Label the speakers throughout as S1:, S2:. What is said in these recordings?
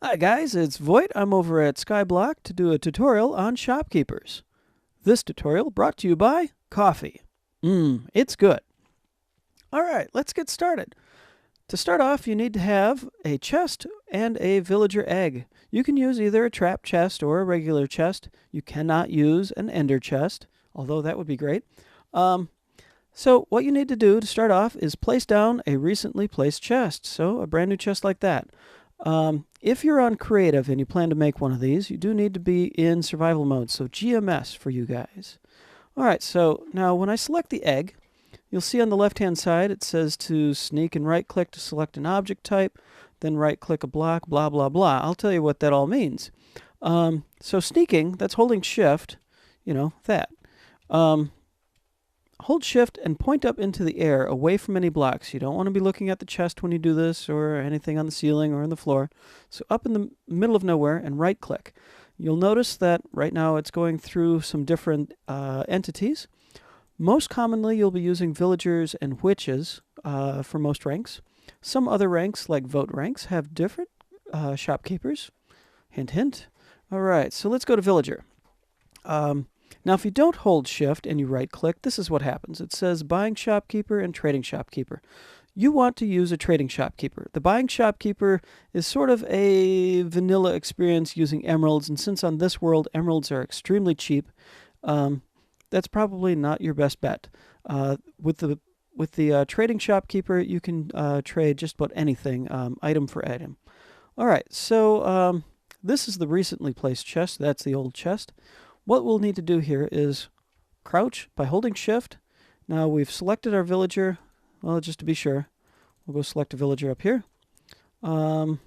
S1: Hi guys, it's Voight. I'm over at Skyblock to do a tutorial on ShopKeepers. This tutorial brought to you by coffee. It's good. Alright, let's get started. To start off, you need to have a chest and a villager egg. You can use either a trap chest or a regular chest. You cannot use an ender chest, although that would be great. So what you need to do to start off is place down a recently placed chest, so a brand new chest like that. If you're on creative and you plan to make one of these, you do need to be in survival mode, so GMS for you guys. Alright, so now when I select the egg, you'll see on the left hand side it says to sneak and right click to select an object type, then right click a block, blah blah blah. I'll tell you what that all means. So sneaking, that's holding shift, that. Hold shift and point up into the air away from any blocks. You don't want to be looking at the chest when you do this or anything on the ceiling or on the floor. So up in the middle of nowhere and right click. You'll notice that right now it's going through some different entities. Most commonly you'll be using villagers and witches for most ranks. Some other ranks like vote ranks have different shopkeepers. Hint hint. Alright, so let's go to villager. Now, if you don't hold shift and you right click, this is what happens. It says buying shopkeeper and trading shopkeeper. You want to use a trading shopkeeper. The buying shopkeeper is sort of a vanilla experience using emeralds, and since on this world emeralds are extremely cheap, that's probably not your best bet. With the trading shopkeeper, you can trade just about anything, item for item. All right, so this is the recently placed chest. That's the old chest. What we'll need to do here is crouch by holding shift. Now we've selected our villager. Well, just to be sure, we'll go select a villager up here. There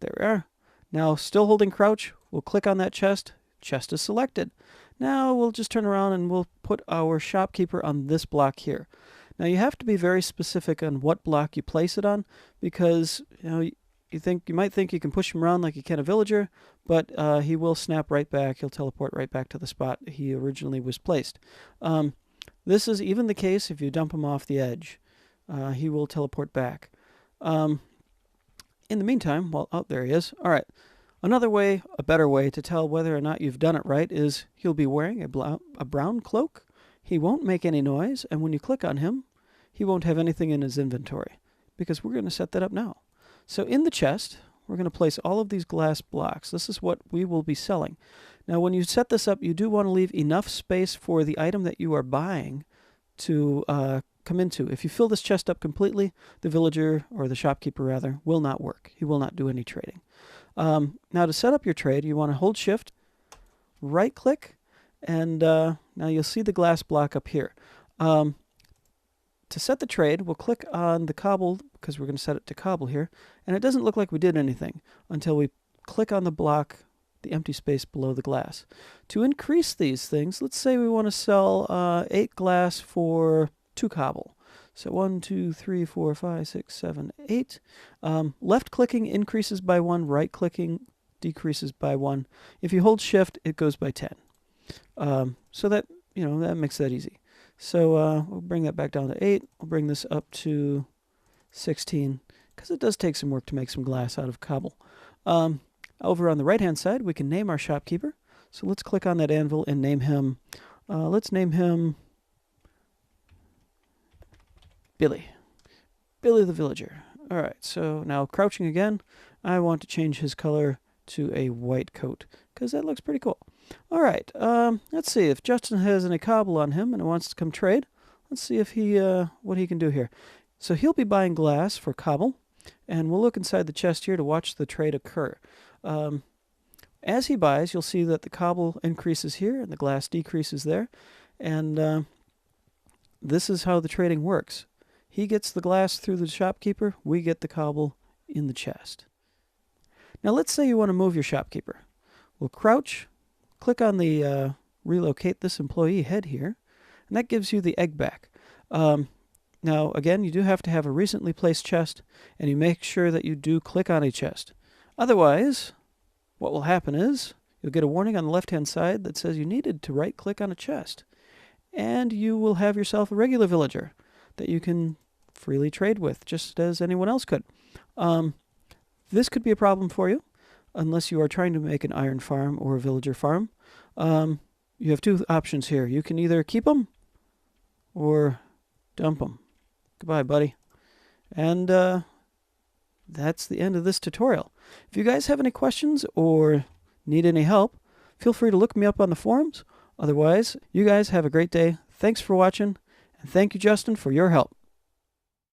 S1: we are. Now, still holding crouch, we'll click on that chest. Chest is selected. Now we'll just turn around and we'll put our shopkeeper on this block here. Now you have to be very specific on what block you place it on, because you might think you can push him around like you can a villager, but he will snap right back. He'll teleport right back to the spot he originally was placed. This is even the case if you dump him off the edge. He will teleport back. In the meantime, there he is. All right. Another way, a better way to tell whether or not you've done it right is he'll be wearing a brown cloak. He won't make any noise, and when you click on him, he won't have anything in his inventory, because we're going to set that up now. So in the chest, we're going to place all of these glass blocks. This is what we will be selling. Now, when you set this up, you do want to leave enough space for the item that you are buying to come into. If you fill this chest up completely, the villager, or the shopkeeper rather, will not work. He will not do any trading. Now, to set up your trade, you want to hold shift, right click, and now you'll see the glass block up here. To set the trade, we'll click on the cobble, because we're going to set it to cobble here, and it doesn't look like we did anything until we click on the block, the empty space below the glass. To increase these things, let's say we want to sell 8 glass for 2 cobble. So 1, 2, 3, 4, 5, 6, 7, 8. Left clicking increases by 1, right clicking decreases by 1. If you hold shift, it goes by 10. So that makes that easy. So we'll bring that back down to 8. We'll bring this up to 16, because it does take some work to make some glass out of cobble. Over on the right hand side, we can name our shopkeeper. So let's click on that anvil and name him, let's name him Billy. Billy the villager. Alright, so now crouching again, I want to change his color to a white coat, because that looks pretty cool. Alright, let's see if Justin has any cobble on him and wants to come trade. Let's see if what he can do here. So he'll be buying glass for cobble, and we'll look inside the chest here to watch the trade occur. As he buys, you'll see that the cobble increases here and the glass decreases there, and this is how the trading works. He gets the glass through the shopkeeper, we get the cobble in the chest. Now let's say you want to move your shopkeeper. We'll crouch, click on the relocate this employee head here, and that gives you the egg back. Now, again, you do have to have a recently placed chest, and you make sure that you do click on a chest. Otherwise, what will happen is you'll get a warning on the left-hand side that says you needed to right-click on a chest, and you will have yourself a regular villager that you can freely trade with, just as anyone else could. This could be a problem for you, unless you are trying to make an iron farm or a villager farm. You have two options here. You can either keep them or dump them. Goodbye, buddy. And that's the end of this tutorial. If you guys have any questions or need any help, feel free to look me up on the forums. Otherwise, you guys have a great day. Thanks for watching, and thank you, Justin, for your help.